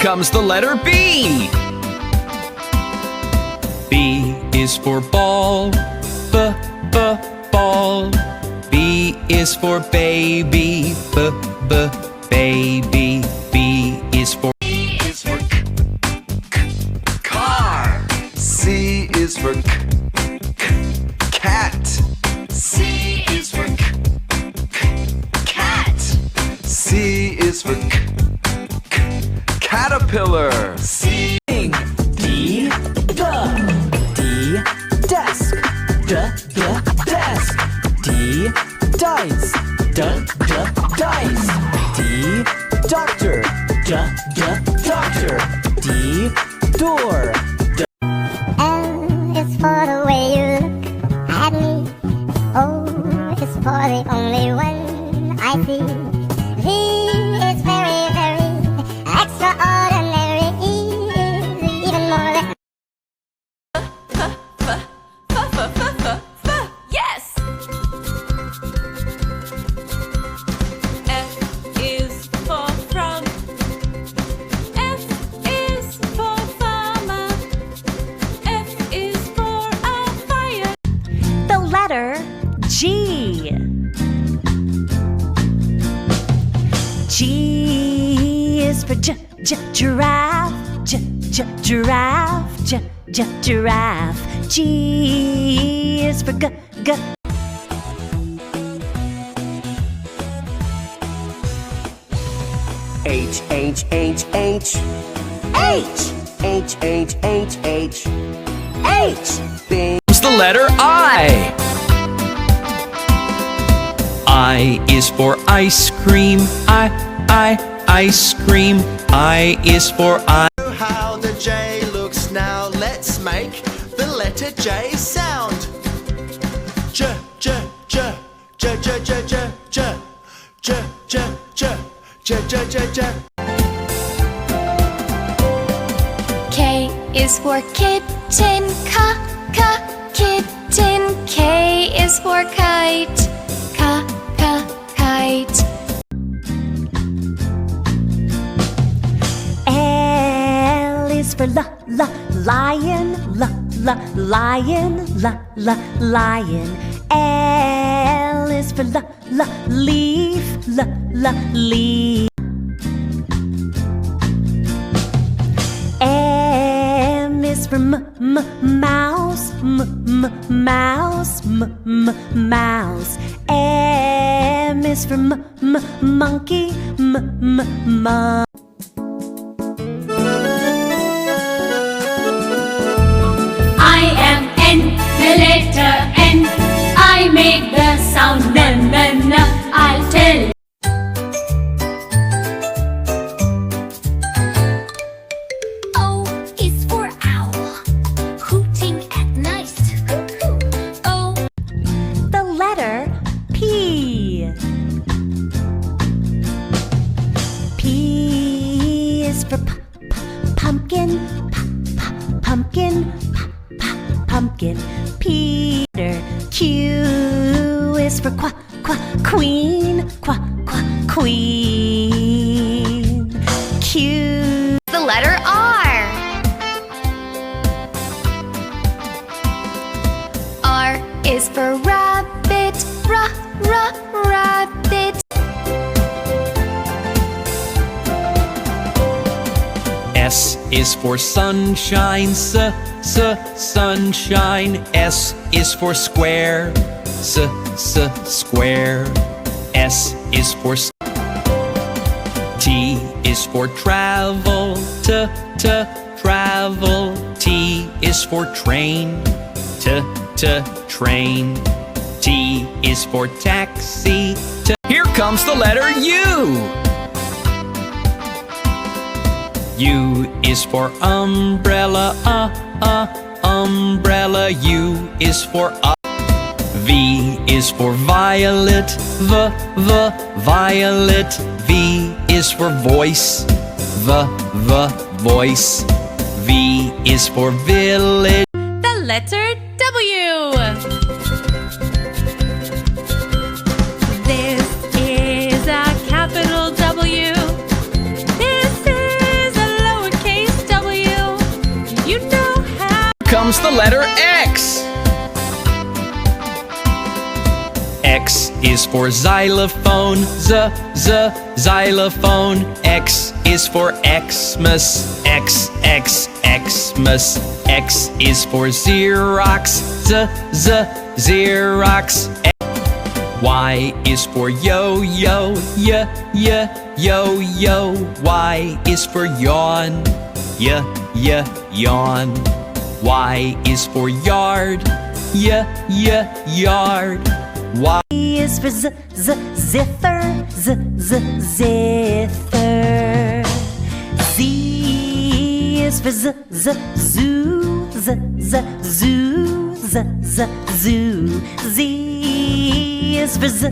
comes the letter B. B is for ball, ball. B is for baby, baby. B is for car. C is for cat. C is for cat. C is for caterpillar. C. D, desk. Desk. D, dice. Dice. D, doctor. Doctor. D, door. L is for the way you look at me. O is for the only one I see. V is very, very extraordinary. E is even more than Yes! F is for frog. F is for farmer. F is for a fire. The letter G. G is for giraffe. Giraffe. G is for g. H. Big. Comes the letter I. I is for ice cream. Ice cream. I is for I. How the J looks now. Let's make the letter J sound. J. K is for kitten. Kitten. K is for kite. Kite. L is for lion. Lion. L is for leaf. Leaf. M is for mouse. Mouse. M is for monkey. I am N, the letter N. I make the sound N. I'll tell. O is for owl, hooting at night. O. The letter P. P is for pumpkin. Pumpkin. Peter. Q is for queen. Queen. Q. The letter R. R is for rabbit. Rabbit. S is for sunshine. Sunshine. S is for square. Square. S is for T is for travel. Travel. T is for train. Train. T is for taxi. Here comes the letter U. U is for umbrella. Umbrella. U is for V is for violet. Violet. V is for voice. Voice. V is for village. The letter W. This is a capital W. This is a lowercase comes the letter X. X is for xylophone, xylophone. X is for Xmas, Xmas. X is for Xerox, Xerox. Y is for yo-yo, yo-yo. Y is for yawn, yawn. Y is for yard, yard. Y is for zither, zither. Z is for zoo, zoo. Z is for